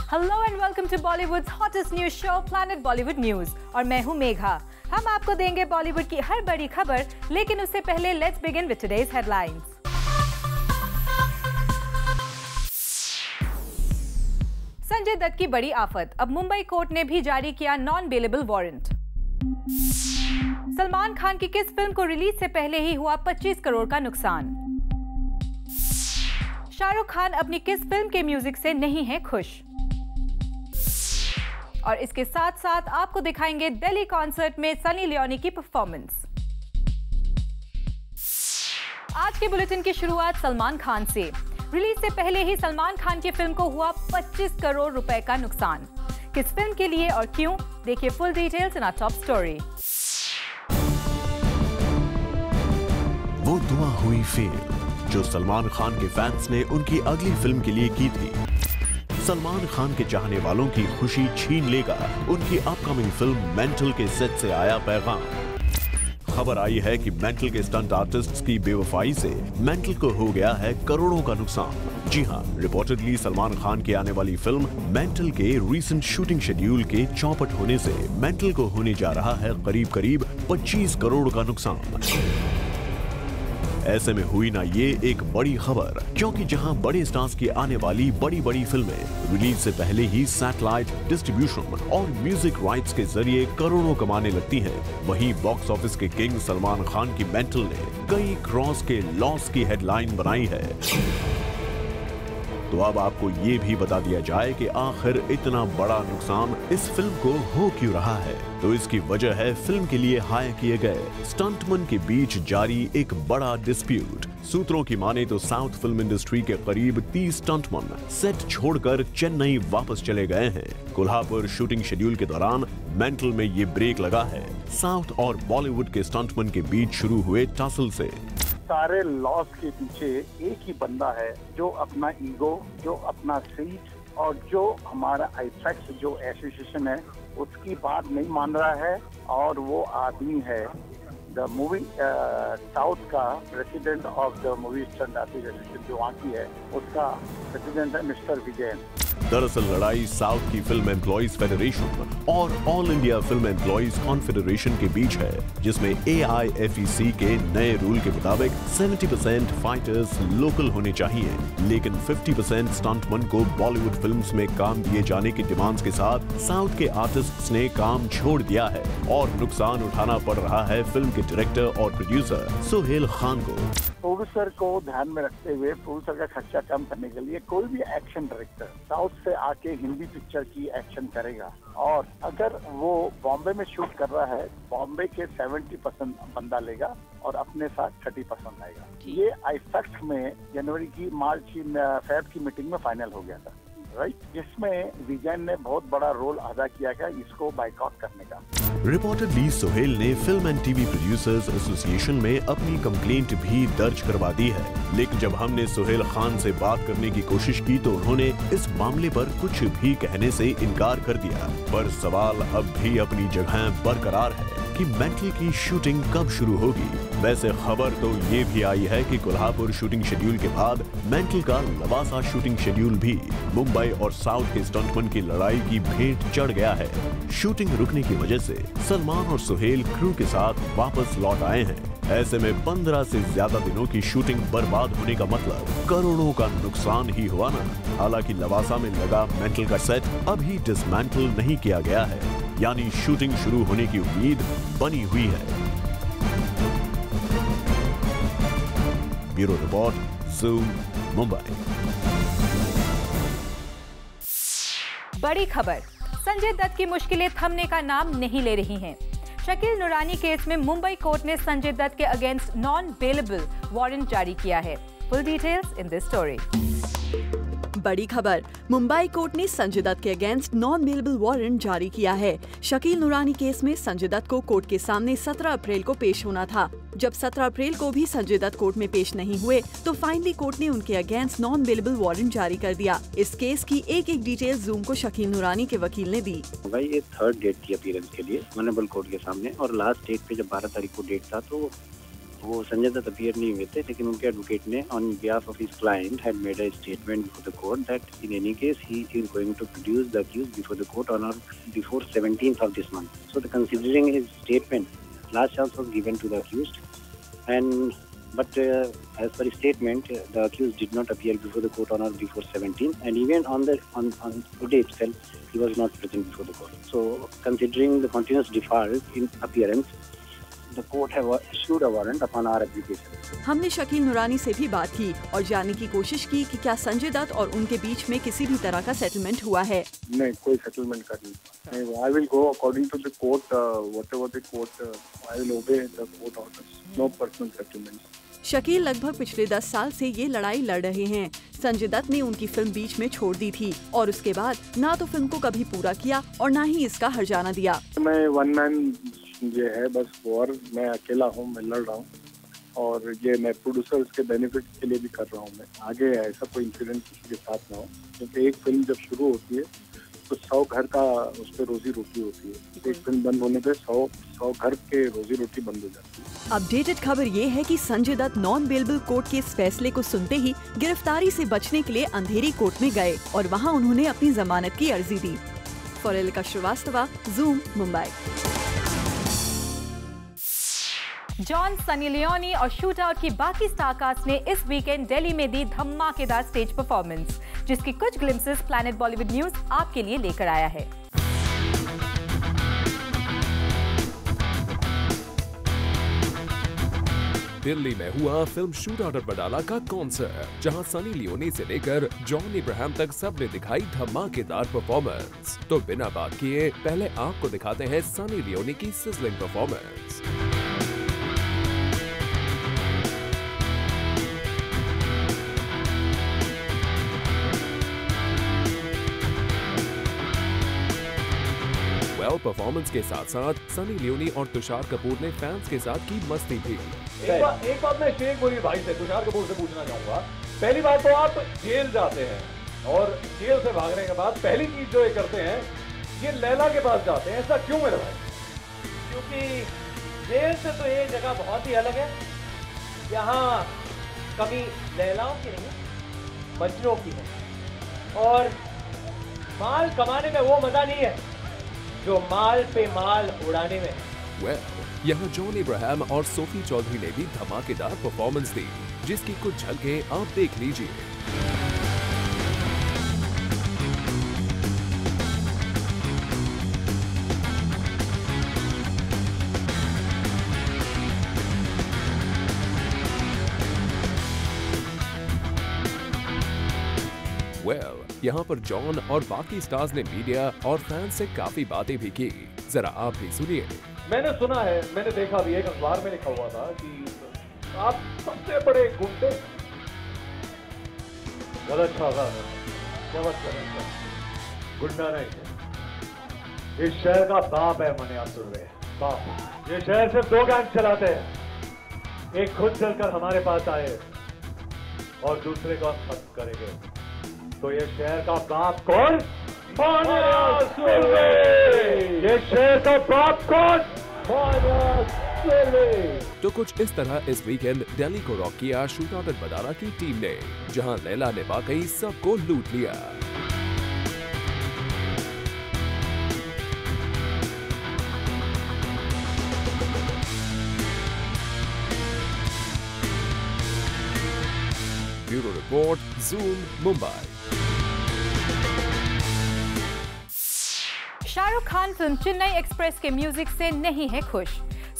Hello and welcome to Bollywood hottest news show planet Bollywood news और मैं हूं मेघा। हम आपको देंगे बॉलीवुड की हर बड़ी खबर, लेकिन उससे पहले let's begin with today's headlines. Sanjay Dutt की बड़ी आफत, अब मुंबई कोर्ट ने भी जारी किया non bailable warrant. Salman Khan की किस फिल्म को रिलीज से पहले ही हुआ 25 करोड़ का नुकसान। शाहरुख खान अपनी किस फिल्म के म्यूजिक से नहीं है खुश। और इसके साथ साथ आपको दिखाएंगे दिल्ली कॉन्सर्ट में सनी लियोनी की परफॉर्मेंस। आज के बुलेटिन की शुरुआत सलमान खान से। रिलीज से पहले ही सलमान खान की फिल्म को हुआ 25 करोड़ रुपए का नुकसान। किस फिल्म के लिए और क्यों, देखिए full details in our top story. वो दुआ हुई फेल जो सलमान खान के फैंस ने उनकी अगली फिल्म के लिए की थी। सलमान खान के चाहने वालों की खुशी छीन लेगा उनकी अपकमिंग फिल्म मेंटल के सेट से आया पैगाम। खबर आई है कि मेंटल के स्टंट आर्टिस्ट्स की बेवफाई से मेंटल को हो गया है करोड़ों का नुकसान। जी हां, रिपोर्टेडली सलमान खान की आने वाली फिल्म मेंटल के रीसेंट शूटिंग शेड्यूल के चौपट होने से मेंटल को होने जा रहा है करीब 25 करोड़ का नुकसान। ऐसे में हुई ना ये एक बड़ी खबर, क्योंकि जहां बड़े स्टार्स की आने वाली बड़ी फिल्में रिलीज से पहले ही सैटेलाइट डिस्ट्रीब्यूशन और म्यूजिक राइट्स के जरिए करोड़ों कमाने लगती हैं, वहीं बॉक्स ऑफिस के किंग सलमान खान की मेंटल ने कई क्रॉस के लॉस की हेडलाइन बनाई है। तो अब आपको ये भी बता दिया जाए कि आखिर इतना बड़ा नुकसान इस फिल्म को हो क्यों रहा है। तो इसकी वजह है फिल्म के लिए हायर किए गए स्टंटमैन के बीच जारी एक बड़ा डिस्प्यूट। सूत्रों की माने तो साउथ फिल्म इंडस्ट्री के करीब 30 स्टंटमैन सेट छोड़कर चेन्नई वापस चले गए हैं। कोल्हापुर शूटिंग शेड्यूल के दौरान मेंटल में ये ब्रेक लगा है। साउथ और बॉलीवुड के स्टंटमैन के बीच शुरू हुए टसल से सारे लॉस के पीछे एक ही बंदा है, जो अपना ईगो, जो अपना सीट और जो हमारा आईफैक्स जो एसोसिएशन है उसकी बात नहीं मान रहा है। और वो आदमी है द मूवी साउथ का president of the movie stunt association, जो वहाँ की है उसका प्रेसिडेंट है मिस्टर विजयन। दरअसल लड़ाई साउथ की फिल्म एम्प्लॉइज फेडरेशन और all India film employees confederation के बीच है, जिसमें AIFEC के नए रूल के मुताबिक 70% फाइटर्स लोकल होने चाहिए, लेकिन 50% स्टंटमैन को बॉलीवुड फिल्म्स में काम दिए जाने की डिमांड्स के साथ साउथ के आर्टिस्ट्स ने काम छोड़ दिया है और नुकसान उठाना पड़ रहा है फिल्म के डायरेक्टर और प्रोड्यूसर सोहेल खान को। प्रोड्यूसर को ध्यान में रखते हुए प्रोड्यूसर का खर्चा कम करने के लिए कोई भी एक्शन डायरेक्टर साउथ से आके हिंदी पिक्चर की एक्शन करेगा, और अगर वो बॉम्बे में शूट कर रहा है बॉम्बे के 70% बंदा लेगा और अपने साथ 30% आएगा। ये आईफैक्स में जनवरी की मार्च की फेब की मीटिंग में फाइनल हो गया था, राइट, जिसमें विजयन ने बहुत बड़ा रोल अदा किया गया इसको बाइकआउट करने का। रिपोर्टेडली सोहेल ने film and TV producers association में अपनी कंप्लेंट भी दर्ज करवा दी है, लेकिन जब हमने सोहेल खान से बात करने की कोशिश की तो उन्होंने इस मामले पर कुछ भी कहने से इनकार कर दिया। पर सवाल अब भी अपनी जगह बरकरार है कि मेंटल की शूटिंग कब शुरू होगी। वैसे खबर तो ये भी आई है कि कोल्हापुर शूटिंग शेड्यूल के बाद मेंटल का लवासा शूटिंग शेड्यूल भी मुंबई और साउथ के स्टंटमैन की लड़ाई की भेंट चढ़ गया है। शूटिंग रुकने की वजह से सलमान और सोहेल क्रू के साथ वापस लौट आए हैं। ऐसे में 15 से ज्यादा दिनों की शूटिंग बर्बाद होने का मतलब करोड़ों का नुकसान ही हुआ ना। हालांकि लवासा में लगा मेंटल का सेट अभी डिसमेंटल नहीं किया गया है, यानी शूटिंग शुरू होने की उम्मीद बनी हुई है। Bureau report, zoom, Mumbai. बड़ी खबर, संजय दत्त की मुश्किलें थमने का नाम नहीं ले रही हैं। शकील नूरानी केस में मुंबई कोर्ट ने संजय दत्त के अगेंस्ट नॉन बेलेबल वारंट जारी किया है। Full details in this story. बड़ी खबर, मुंबई कोर्ट ने संजय दत्त के अगेंस्ट नॉन बेलेबल वारंट जारी किया है। शकील नूरानी केस में संजय दत्त को कोर्ट के सामने 17 अप्रैल को पेश होना था। जब 17 अप्रैल को भी संजय दत्त कोर्ट में पेश नहीं हुए तो फाइनली कोर्ट ने उनके अगेंस्ट नॉन बेलेबल वारंट जारी कर दिया। इस केस की एक डिटेल जूम को शकील नूरानी के वकील ने दी। भाई ये 3rd डेट थी अपीयरेंस के लिए ऑनरेबल कोर्ट के सामने, और लास्ट डेट पे जब 12 तारीख को डेट था तो वो संजय दत्त अपीयर नहीं हुए थे, लेकिन उनके एडवोकेट ने on behalf of his client had made a statement before the court that in any case he is going to produce the accused before the court on और before 17th of this month. So considering his statement, last chance was given to the accused, but as per his statement, the accused did not appear before the court on or before 17th, and even on today itself, he was not present before the court. So, considering the continuous default in appearance, the court have issued a warrant upon our application. हमने शकील नूरानी से भी बात की और जानने की कोशिश की कि क्या संजय दत्त और उनके बीच में किसी भी तरह का सेटलमेंट हुआ है। नहीं, कोई सेटलमेंट का नहीं। I will go according to the court, whatever the court, I will obey the court orders. No personal settlement. Shakeel लगभग पिछले 10 साल से ये लड़ाई लड़ रहे हैं। संजय दत्त ने उनकी फिल्म बीच में छोड़ दी थी और उसके बाद ना तो फिल्म को कभी पूरा किया और ना ही इसका हर्जाना दिया। मैं वन मैन ये है बस, और मैं अकेला हूँ, मैं लड़ रहा हूँ और ये मैं प्रोड्यूसर के बेनिफिट के लिए भी कर रहा हूँ। मैं आगे ऐसा कोई इंसिडेंट किसी के साथ ना हो, क्योंकि एक फिल्म जब शुरू होती है तो 100 घर का उस पर रोजी रोटी होती है। एक फिल्म बंद होने पे 100 घर के रोजी रोटी बंद हो जाती है। अपडेटेड खबर ये है कि Sanjay Dutt non bailable court के इस फैसले को सुनते ही गिरफ्तारी से बचने के लिए अंधेरी कोर्ट में गए और वहां उन्होंने अपनी जमानत की अर्जी दी। फॉरेलिका श्रीवास्तवा, ज़ूम, मुंबई। जॉन, सनी लियोनी और शूट आउट की बाकी स्टारकास्ट ने इस वीकेंड दिल्ली में दी धमाकेदार स्टेज परफॉर्मेंस, जिसकी कुछ ग्लिम्सेस प्लैनेट बॉलीवुड न्यूज आपके लिए लेकर आया है। दिल्ली में हुआ फिल्म शूट आउट बडाला का कॉन्सर्ट, जहां सनी लियोनी से लेकर जॉन इब्राहिम तक सबने दिखाई धमाकेदार परफॉर्मेंस। तो बिना बात किए पहले आपको दिखाते हैं सनी लियोनी की सिजलिंग परफॉर्मेंस। परफॉर्मेंस के साथ साथ सनी लियोनी और तुषार कपूर ने फैंस के साथ की मस्ती भी। एक बात मैं शेख बोली भाई से, तुषार कपूर से पूछना चाहूंगा। पहली बात तो आप जेल जाते हैं और जेल से भागने के बाद पहली चीज जो ये करते हैं, ये लैला के पास जाते हैं। ऐसा क्यों मेरे भाई? क्योंकि जेल से तो ये जगह बहुत ही अलग है। यहाँ कभी लैलाओं की नहीं, मजनू की है। और माल कमाने में वो मजा नहीं है जो माल पे माल उड़ाने में। यहाँ जॉन इब्राहिम और सोफी चौधरी ने भी धमाकेदार परफॉर्मेंस दी, जिसकी कुछ झलकें आप देख लीजिए। यहाँ पर जॉन और बाकी स्टार्स ने मीडिया और फैंस से काफी बातें भी की। जरा आप भी सुनिए। मैंने सुना है, मैंने देखा भी, एक अखबार में लिखा हुआ था कि आप सबसे बड़े गुंडे। गलत था, गुंडा नहीं है, इस शहर का बाप है मनिया सुरवे, बाप। ये शहर सिर्फ 2 गैंग चलाते हैं, एक खुद चलकर हमारे पास आए और दूसरे को हम खत्म करेंगे। तो ये शहर का बाप कौन? मनिया सुरवे। ये शहर का बाप कौन? मनिया सुरवे। तो कुछ इस तरह इस वीकेंड दिल्ली को रॉक किया शूट आउट बडाला की टीम ने, जहां लैला ने वाकई सबको लूट लिया। Bureau report, zoom, Mumbai. Shahrukh Khan film Chennai express के म्यूजिक से नहीं है खुश।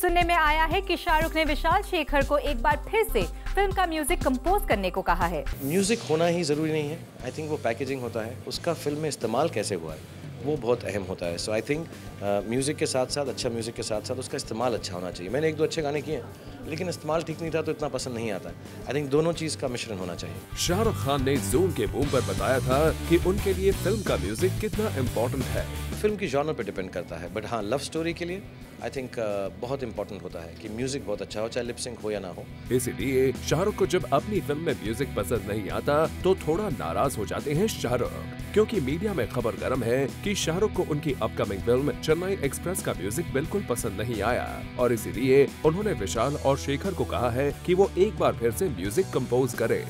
सुनने में आया है कि शाहरुख ने विशाल शेखर को एक बार फिर से फिल्म का म्यूजिक कंपोज करने को कहा है। म्यूजिक होना ही जरूरी नहीं है। आई थिंक वो पैकेजिंग होता है, उसका फिल्म में इस्तेमाल कैसे हुआ है वो बहुत अहम होता है। सो आई थिंक म्यूजिक के साथ साथ, अच्छा म्यूजिक के साथ साथ उसका इस्तेमाल अच्छा होना चाहिए। मैंने 1-2 अच्छे गाने किए, लेकिन इस्तेमाल ठीक नहीं था तो इतना पसंद नहीं आता। आई थिंक दोनों चीज का मिश्रण होना चाहिए। शाहरुख खान ने ज़ूम के बूम पर बताया था कि उनके लिए फिल्म का म्यूजिक कितना इम्पोर्टेंट है। फिल्म की जॉनर पे डिपेंड करता है, बट हाँ, लव स्टोरी के लिए आई थिंक बहुत इंपॉर्टेंट होता है कि म्यूजिक बहुत अच्छा हो, चाहे लिप सिंक हो या ना हो। इसीलिए शाहरुख को जब अपनी फिल्म में म्यूजिक पसंद नहीं आता तो थोड़ा नाराज हो जाते हैं शाहरुख, क्योंकि मीडिया में खबर गर्म है कि शाहरुख को उनकी अपकमिंग फिल्म चेन्नई एक्सप्रेस का म्यूजिक बिल्कुल पसंद नहीं आया और इसीलिए उन्होंने विशाल और शेखर को कहा है कि वो एक बार फिर से म्यूजिक कंपोज करे।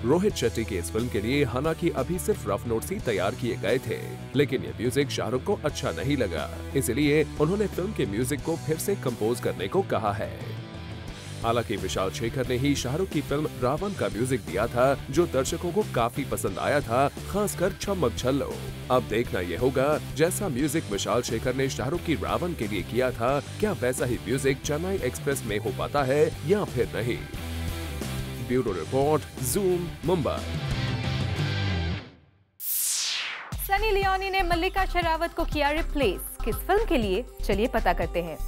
रोहित शेट्टी की इस फिल्म के लिए हालांकि अभी सिर्फ रफ नोट्स ही तैयार किए गए थे, लेकिन ये म्यूजिक शाहरुख को अच्छा नहीं लगा, इसलिए उन्होंने फिल्म के म्यूजिक को फिर से कंपोज करने को कहा है। हालांकि विशाल शेखर ने ही शाहरुख की फिल्म रावण का म्यूजिक दिया था, जो दर्शकों को काफी पसंद आया था, खासकर छमक छल्लो। अब देखना ये होगा जैसा म्यूजिक विशाल शेखर ने शाहरुख की रावण के लिए किया था, क्या वैसा ही म्यूजिक चेन्नई एक्सप्रेस में हो पाता है या फिर नहीं। Bureau report, zoom, Mumbai. Sunny Leone ने मल्लिका शेरावत को किया रिप्लेस, किस फिल्म के लिए, चलिए पता करते हैं।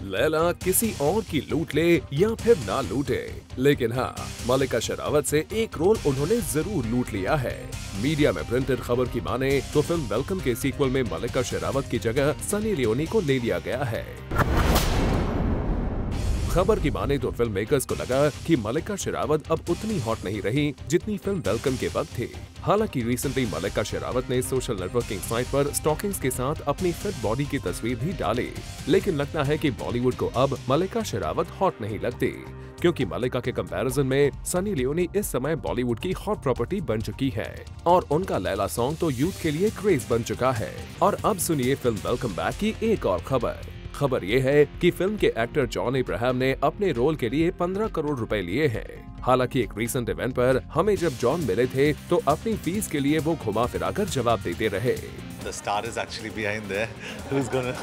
लैला किसी और की लूट ले या फिर ना लूटे, लेकिन हाँ, मल्लिका शेरावत से एक रोल उन्होंने जरूर लूट लिया है। मीडिया में प्रिंटेड खबर की माने तो फिल्म वेलकम के सीक्वल में मल्लिका शेरावत की जगह सनी लियोनी को ले लिया गया है। खबर की माने तो फिल्म मेकर्स को लगा कि मल्लिका शेरावत अब उतनी हॉट नहीं रही जितनी फिल्म वेलकम के वक्त थी। हालांकि रिसेंटली मल्लिका शेरावत ने सोशल नेटवर्किंग साइट पर स्टॉकिंग्स के साथ अपनी फिट बॉडी की तस्वीर भी डाली, लेकिन लगता है कि बॉलीवुड को अब मल्लिका शेरावत हॉट नहीं लगती, क्योंकि मल्लिका के कंपैरिजन में सनी लियोनी इस समय बॉलीवुड की हॉट प्रॉपर्टी बन चुकी है और उनका लैला सॉन्ग तो यूथ के लिए क्रेज बन चुका है। और अब सुनिए फिल्म वेलकम बैक की एक और खबर ये है कि फिल्म के एक्टर जॉन इब्राहिम ने अपने रोल के लिए 15 करोड़ रुपए लिए हैं। हालांकि एक रीसेंट इवेंट पर हमें जब जॉन मिले थे तो अपनी फीस के लिए वो घुमा फिराकर जवाब देते रहे। The star is actually behind there. Who's gonna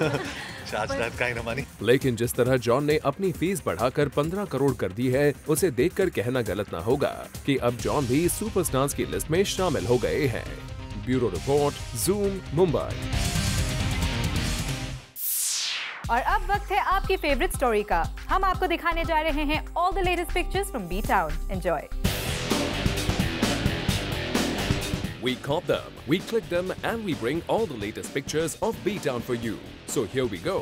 charge that kind of money? लेकिन जिस तरह जॉन ने अपनी फीस बढ़ाकर 15 करोड़ कर दी है, उसे देखकर कहना गलत ना होगा कि अब जॉन भी सुपरस्टार्स की लिस्ट में शामिल हो गए हैं। Bureau report, zoom, Mumbai. और अब वक्त है आपकी फेवरेट स्टोरी का। हम आपको दिखाने जा रहे हैं all the latest pictures from B town. Enjoy. We caught them, we clicked them, and we bring all the latest pictures of B-Town for you. So here we go.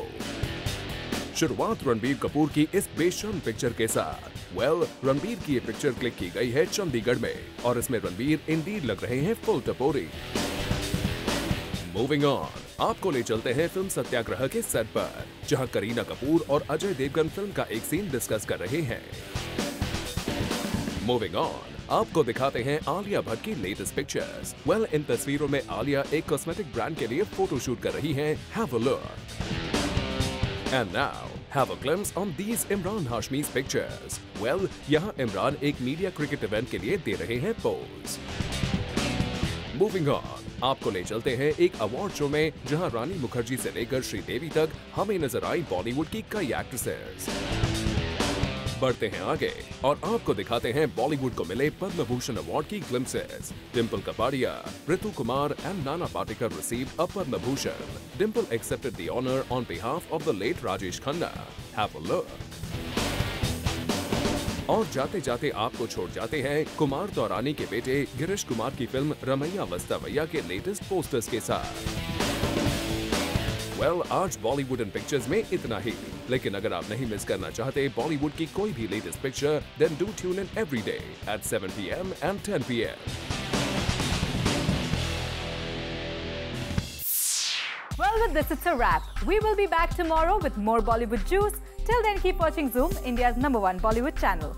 शुरुआत रणबीर कपूर की इस बेशर्म पिक्चर के साथ। रणबीर की ये पिक्चर क्लिक की गई है चंडीगढ़ में और इसमें रणबीर इंडीड लग रहे हैं फुल टपोरी। मूविंग ऑन, आपको ले चलते हैं फिल्म सत्याग्रह के सेट पर, जहां करीना कपूर और अजय देवगन फिल्म का एक सीन डिस्कस कर रहे हैं। मूविंग ऑन, आपको दिखाते हैं आलिया भट्ट की लेटेस्ट पिक्चर्स। इन तस्वीरों में आलिया एक कॉस्मेटिक ब्रांड के लिए फोटोशूट कर रही हैं। Have a look. And now have a glimpse on these Imran Hashmi's pictures. यहाँ इमरान एक मीडिया क्रिकेट इवेंट के लिए दे रहे हैं पोज। मूविंग ऑन, आपको ले चलते हैं एक अवार्ड शो में, जहां रानी मुखर्जी से लेकर श्रीदेवी तक हमें नजर आई बॉलीवुड की कई एक्ट्रेसेस। बढ़ते हैं आगे और आपको दिखाते हैं बॉलीवुड को मिले पद्म भूषण अवार्ड की glimpses. Dimple Kapadia, Ritu Kumar and Nana Patekar received a Padma Bhushan. Dimple accepted the honour on behalf of the late Rajesh Khanna. Have a look. और जाते जाते आपको छोड़ जाते हैं कुमार दौरानी के बेटे गिरीश कुमार की फिल्म रमैया वस्तावैया के लेटेस्ट पोस्टर्स के साथ। आज बॉलीवुड इन पिक्चर्स में इतना ही, लेकिन अगर आप नहीं मिस करना चाहते बॉलीवुड की कोई भी latest picture, then do tune in every day at 7 PM and 10 PM. With this, it's a wrap. We will be back tomorrow with more Bollywood juice. Till then, keep watching Zoom, India's #1 Bollywood channel.